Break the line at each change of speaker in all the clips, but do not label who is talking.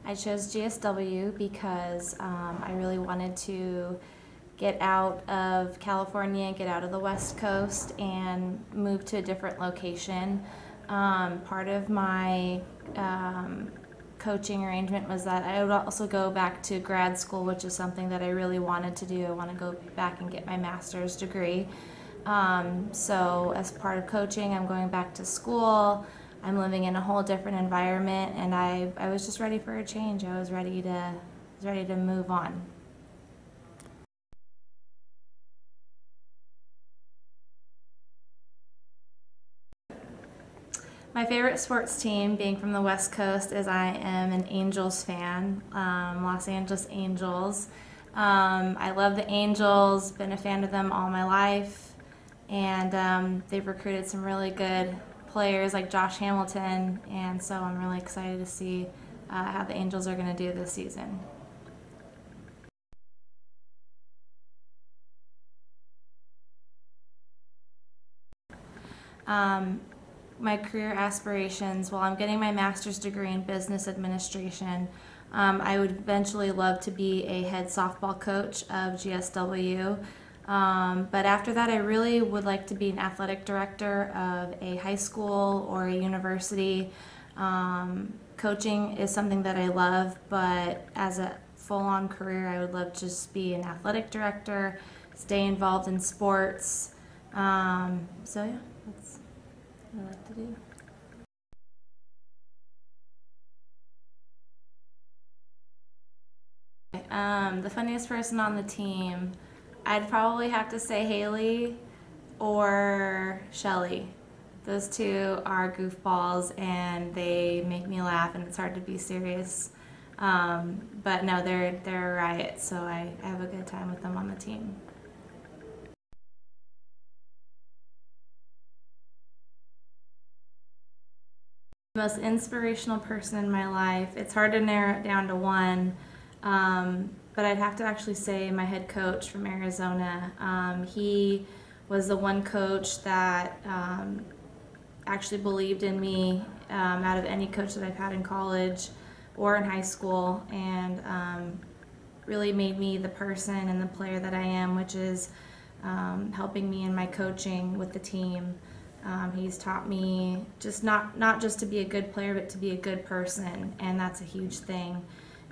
I chose GSW because I really wanted to get out of California, get out of the West Coast, and move to a different location. Part of my coaching arrangement was that I would also go back to grad school, which is something that I really wanted to do. I want to go back and get my master's degree. So as part of coaching, I'm going back to school. I'm living in a whole different environment, and I was just ready for a change. I was ready to move on. My favorite sports team, being from the West Coast, is I am an Angels fan, Los Angeles Angels. I love the Angels, been a fan of them all my life, and they've recruited some really good players like Josh Hamilton, and so I'm really excited to see how the Angels are going to do this season. My career aspirations, well, I'm getting my master's degree in business administration. I would eventually love to be a head softball coach of GSW. But after that, I really would like to be an athletic director of a high school or a university. Coaching is something that I love, but as a full-on career, I would love to just be an athletic director, stay involved in sports. So yeah, that's what I like to do. The funniest person on the team, I'd probably have to say Haley or Shelly. Those two are goofballs and they make me laugh, and it's hard to be serious. But no, they're a riot, so I have a good time with them on the team. The most inspirational person in my life, it's hard to narrow it down to one. But I'd have to actually say my head coach from Arizona. He was the one coach that actually believed in me out of any coach that I've had in college or in high school, and really made me the person and the player that I am, which is helping me in my coaching with the team. He's taught me just not just to be a good player, but to be a good person, and that's a huge thing.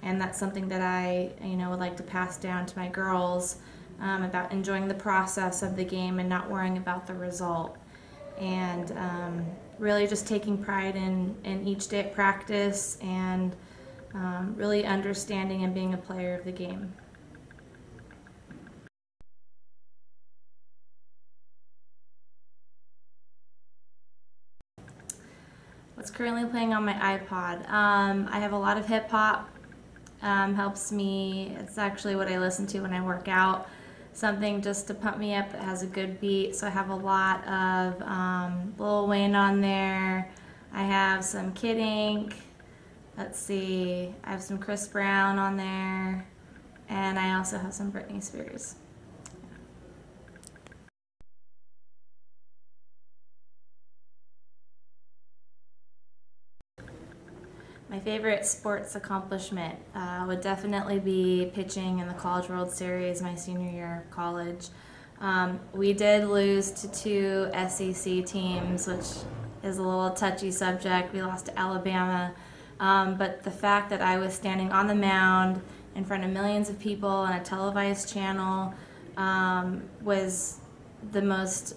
And that's something that I would like to pass down to my girls, about enjoying the process of the game and not worrying about the result. And really just taking pride in each day at practice, and really understanding and being a player of the game. What's currently playing on my iPod? I have a lot of hip hop. Helps me. It's actually what I listen to when I work out. Something just to pump me up that has a good beat. So I have a lot of Lil Wayne on there. I have some Kid Ink. Let's see. I have some Chris Brown on there, and I also have some Britney Spears. My favorite sports accomplishment would definitely be pitching in the College World Series my senior year of college. We did lose to two SEC teams, which is a little touchy subject. We lost to Alabama. But the fact that I was standing on the mound in front of millions of people on a televised channel was the most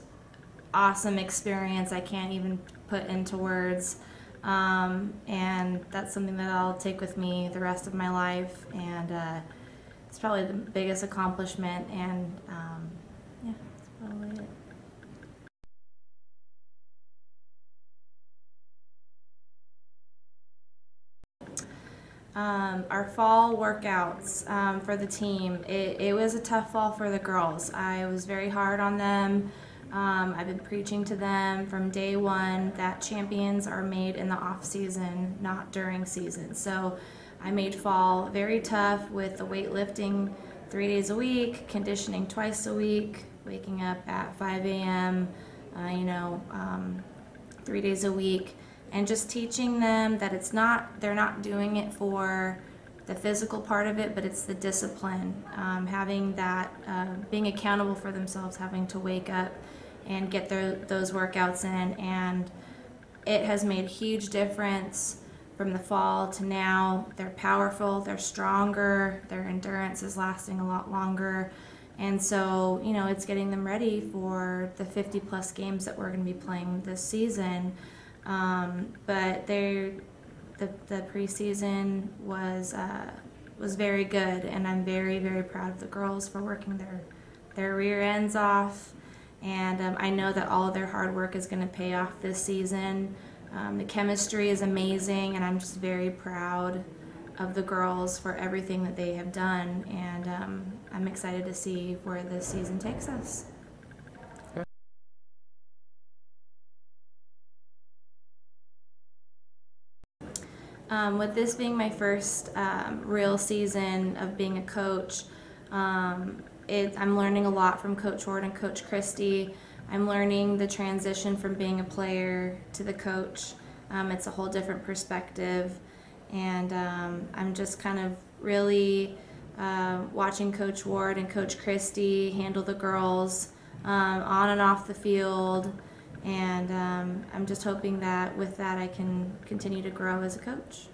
awesome experience I can't even put into words. And that's something that I'll take with me the rest of my life, and it's probably the biggest accomplishment, and yeah, that's probably it. Our fall workouts for the team, it was a tough fall for the girls. I was very hard on them. I've been preaching to them from day one that champions are made in the off season, not during season. So I made fall very tough with the weightlifting 3 days a week, conditioning twice a week, waking up at 5 a.m., 3 days a week, and just teaching them that they're not doing it for the physical part of it, but it's the discipline, having that, being accountable for themselves, having to wake up and get those workouts in, and it has made a huge difference from the fall to now. They're powerful, they're stronger, their endurance is lasting a lot longer, and so, you know, it's getting them ready for the 50-plus games that we're going to be playing this season. But the preseason was very good, and I'm very, very proud of the girls for working their rear ends off. And I know that all of their hard work is going to pay off this season. The chemistry is amazing, and I'm just very proud of the girls for everything that they have done. And I'm excited to see where this season takes us. With this being my first real season of being a coach, I'm learning a lot from Coach Ward and Coach Christie. I'm learning the transition from being a player to the coach. It's a whole different perspective, and I'm just kind of really watching Coach Ward and Coach Christie handle the girls on and off the field, and I'm just hoping that with that I can continue to grow as a coach.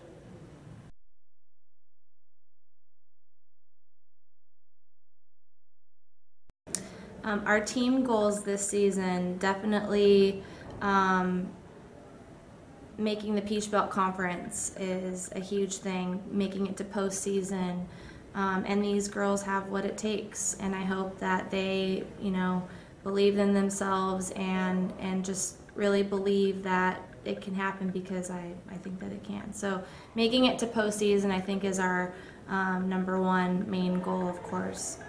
Our team goals this season, definitely making the Peach Belt Conference is a huge thing, making it to postseason, and these girls have what it takes, and I hope that they, you know, believe in themselves and just really believe that it can happen, because I think that it can. So making it to postseason, I think, is our #1 main goal, of course.